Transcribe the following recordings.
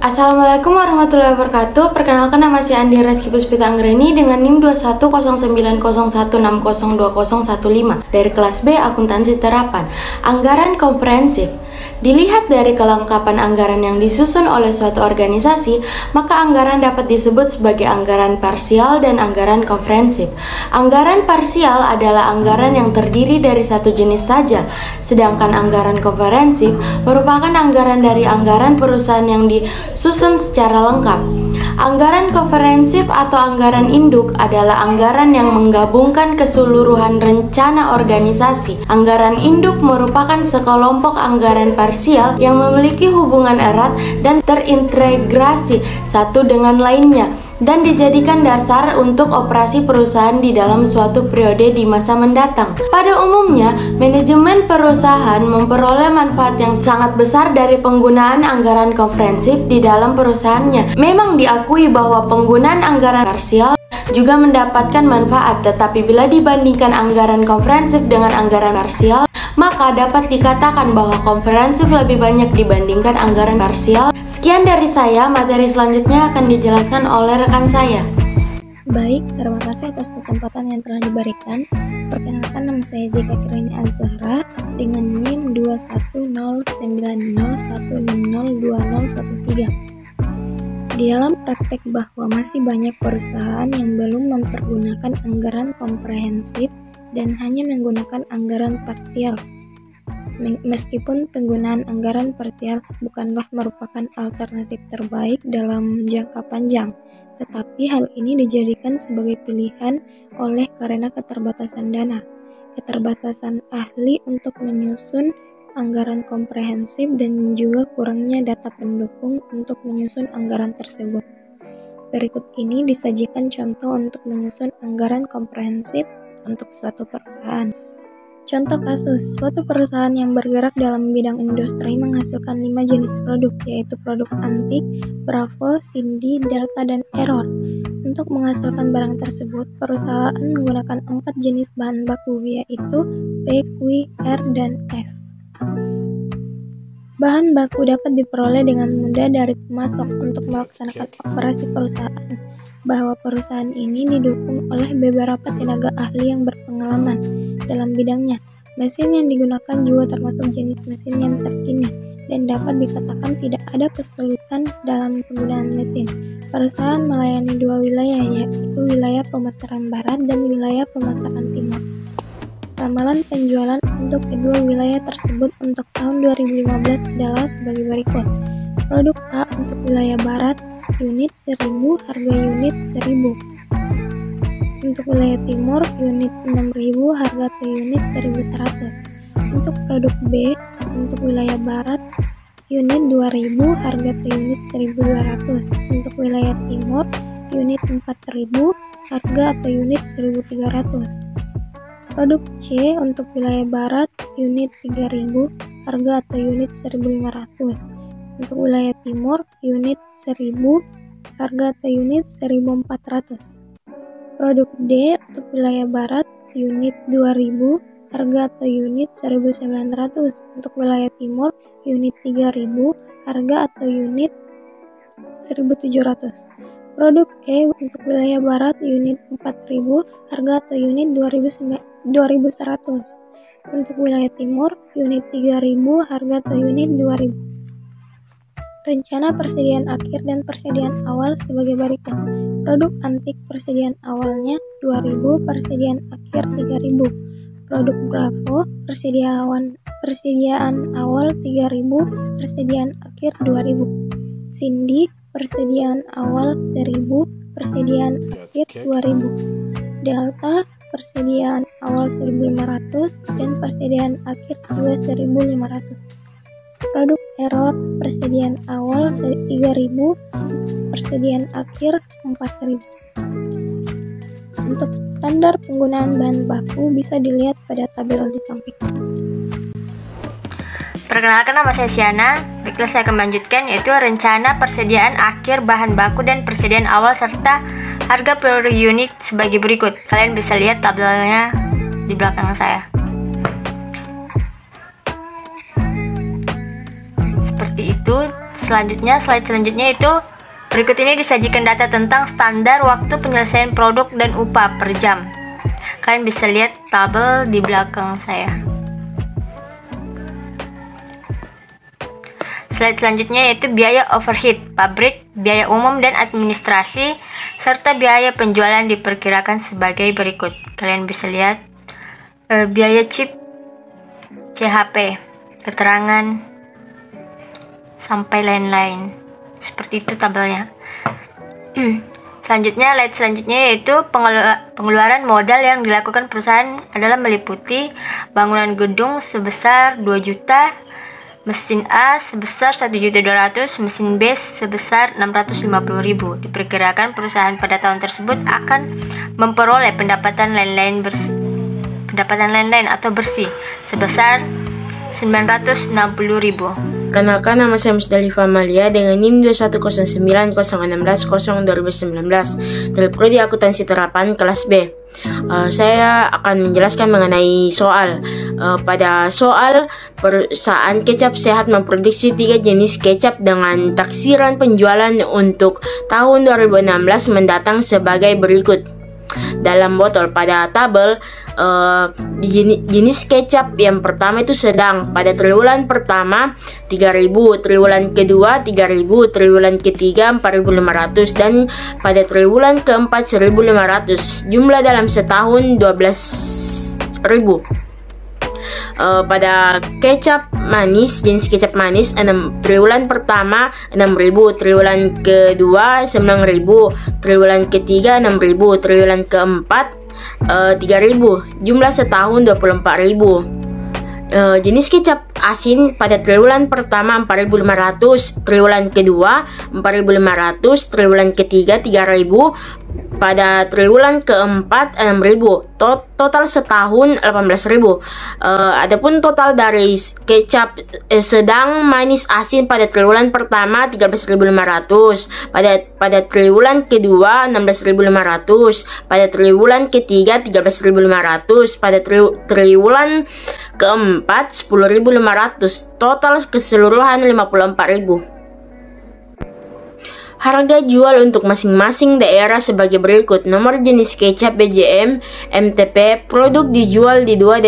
Assalamualaikum warahmatullahi wabarakatuh. Perkenalkan, nama saya Andi Reski Puspita Anggreni dengan NIM 210901602015 dari kelas B Akuntansi Terapan. Anggaran komprehensif. Dilihat dari kelengkapan anggaran yang disusun oleh suatu organisasi, maka anggaran dapat disebut sebagai anggaran parsial dan anggaran komprehensif. Anggaran parsial adalah anggaran yang terdiri dari satu jenis saja, sedangkan anggaran komprehensif merupakan anggaran dari anggaran perusahaan yang disusun secara lengkap. Anggaran komprehensif atau anggaran induk adalah anggaran yang menggabungkan keseluruhan rencana organisasi. Anggaran induk merupakan sekelompok anggaran parsial yang memiliki hubungan erat dan terintegrasi satu dengan lainnya dan dijadikan dasar untuk operasi perusahaan di dalam suatu periode di masa mendatang. Pada umumnya, manajemen perusahaan memperoleh manfaat yang sangat besar dari penggunaan anggaran komprehensif di dalam perusahaannya. Memang diakui bahwa penggunaan anggaran parsial juga mendapatkan manfaat, tetapi bila dibandingkan anggaran komprehensif dengan anggaran parsial, maka dapat dikatakan bahwa komprehensif lebih banyak dibandingkan anggaran parsial. Sekian dari saya, materi selanjutnya akan dijelaskan oleh rekan saya. Baik, terima kasih atas kesempatan yang telah diberikan. Perkenalkan, nama saya Zika Kirini Azhara dengan NIM 210901602013. Di dalam praktek bahwa masih banyak perusahaan yang belum mempergunakan anggaran komprehensif dan hanya menggunakan anggaran parsial. Meskipun penggunaan anggaran parsial bukanlah merupakan alternatif terbaik dalam jangka panjang, tetapi hal ini dijadikan sebagai pilihan oleh karena keterbatasan dana, keterbatasan ahli untuk menyusun anggaran komprehensif dan juga kurangnya data pendukung untuk menyusun anggaran tersebut. Berikut ini disajikan contoh untuk menyusun anggaran komprehensif untuk suatu perusahaan. Contoh kasus, suatu perusahaan yang bergerak dalam bidang industri menghasilkan 5 jenis produk, yaitu produk antik, Bravo, Cindy, Delta, dan Error. Untuk menghasilkan barang tersebut, perusahaan menggunakan 4 jenis bahan baku, yaitu P, Q, R, dan S. Bahan baku dapat diperoleh dengan mudah dari pemasok. Untuk melaksanakan operasi perusahaan, bahwa perusahaan ini didukung oleh beberapa tenaga ahli yang berpengalaman dalam bidangnya. Mesin yang digunakan juga termasuk jenis mesin yang terkini dan dapat dikatakan tidak ada kesulitan dalam penggunaan mesin. Perusahaan melayani 2 wilayah, yaitu wilayah pemasaran barat dan wilayah pemasaran timur. Ramalan penjualan untuk kedua wilayah tersebut untuk tahun 2015 adalah sebagai berikut. Produk A untuk wilayah barat, unit 1000, harga unit 1000. Untuk wilayah timur, unit 6000, harga per unit 1100. Untuk produk B untuk wilayah barat, unit 2000, harga per unit 1200. Untuk wilayah timur, unit 4000, harga atau unit 1300. Produk C untuk wilayah barat, unit 3000, harga atau unit 1500. Untuk wilayah timur, unit 1000, harga atau unit 1400. Produk D untuk wilayah barat, unit 2000, harga atau unit 1900. Untuk wilayah timur, unit 3000, harga atau unit 1700. Produk E untuk wilayah barat, unit 4000, harga atau unit 2100. Untuk wilayah timur, unit 3000, harga atau unit 2000. Rencana persediaan akhir dan persediaan awal sebagai berikut. Produk antik persediaan awalnya 2000, persediaan akhir 3000. Produk Bravo persediaan awal 3000, persediaan akhir 2000. Cindy persediaan awal 1000, persediaan akhir 2000. Delta persediaan awal 1500 dan persediaan akhir juga 1500. Produk Error persediaan awal 3000, persediaan akhir 4000. Untuk standar penggunaan bahan baku bisa dilihat pada tabel di samping. Perkenalkan, nama saya Siana. Baiklah, saya akan melanjutkan yaitu rencana persediaan akhir bahan baku dan persediaan awal serta harga per unit sebagai berikut. Kalian bisa lihat tabelnya di belakang saya. Seperti itu. slide selanjutnya itu berikut ini disajikan data tentang standar waktu penyelesaian produk dan upah per jam. Kalian bisa lihat tabel di belakang saya. Slide selanjutnya yaitu biaya overhead pabrik, biaya umum dan administrasi, serta biaya penjualan diperkirakan sebagai berikut. Kalian bisa lihat biaya chip, CHP, keterangan, sampai lain-lain. Seperti itu tabelnya. Slide selanjutnya yaitu pengeluaran modal yang dilakukan perusahaan adalah meliputi bangunan gedung sebesar 2 juta, mesin A sebesar 1.200.000, mesin B sebesar 650.000. Diperkirakan perusahaan pada tahun tersebut akan memperoleh pendapatan lain-lain atau bersih sebesar 960.000. Kenalkan, nama saya Musdalifah Amalia dengan NIM 2109016/2019 dari Prodi Akuntansi Terapan kelas B. Saya akan menjelaskan mengenai soal. Pada soal, perusahaan kecap sehat memproduksi 3 jenis kecap dengan taksiran penjualan untuk tahun 2016 mendatang sebagai berikut. Dalam botol, pada tabel jenis kecap yang pertama itu sedang. Pada triwulan pertama 3.000, triwulan kedua 3.000, triwulan ketiga 4.500, dan pada triwulan keempat 1.500. Jumlah dalam setahun 12.000. Pada kecap manis, jenis kecap manis, triwulan pertama 6.000, triwulan kedua 9.000, triwulan ketiga 6.000, triwulan keempat 3.000. Jumlah setahun 24.000. Jenis kecap asin, pada triwulan pertama 4.500, triwulan kedua 4.500, triwulan ketiga 3.000, pada triwulan keempat 6.000. Total setahun 18.000. Adapun total dari kecap sedang manis asin pada triwulan pertama 13.500, pada triwulan kedua 16.500, pada triwulan ketiga 13.500, pada triwulan keempat 10.500. Total keseluruhan 54.000. Harga jual untuk masing-masing daerah sebagai berikut. Nomor jenis kecap BJM, MTP. Produk dijual di 2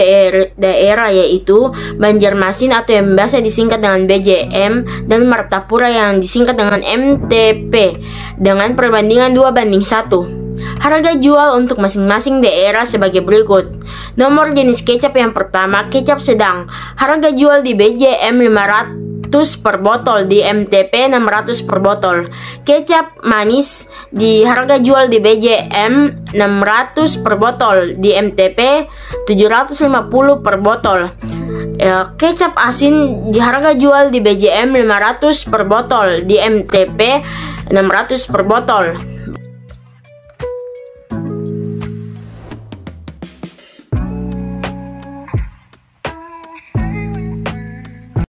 daerah yaitu Banjarmasin atau yang biasa disingkat dengan BJM dan Martapura yang disingkat dengan MTP dengan perbandingan 2:1. Harga jual untuk masing-masing daerah sebagai berikut. Nomor jenis kecap yang pertama, kecap sedang. Harga jual di BJM 500 per botol, di MTP 600 per botol. Kecap manis di harga jual di BJM 600 per botol, di MTP 750 per botol. Kecap asin di harga jual di BJM 500 per botol, di MTP 600 per botol.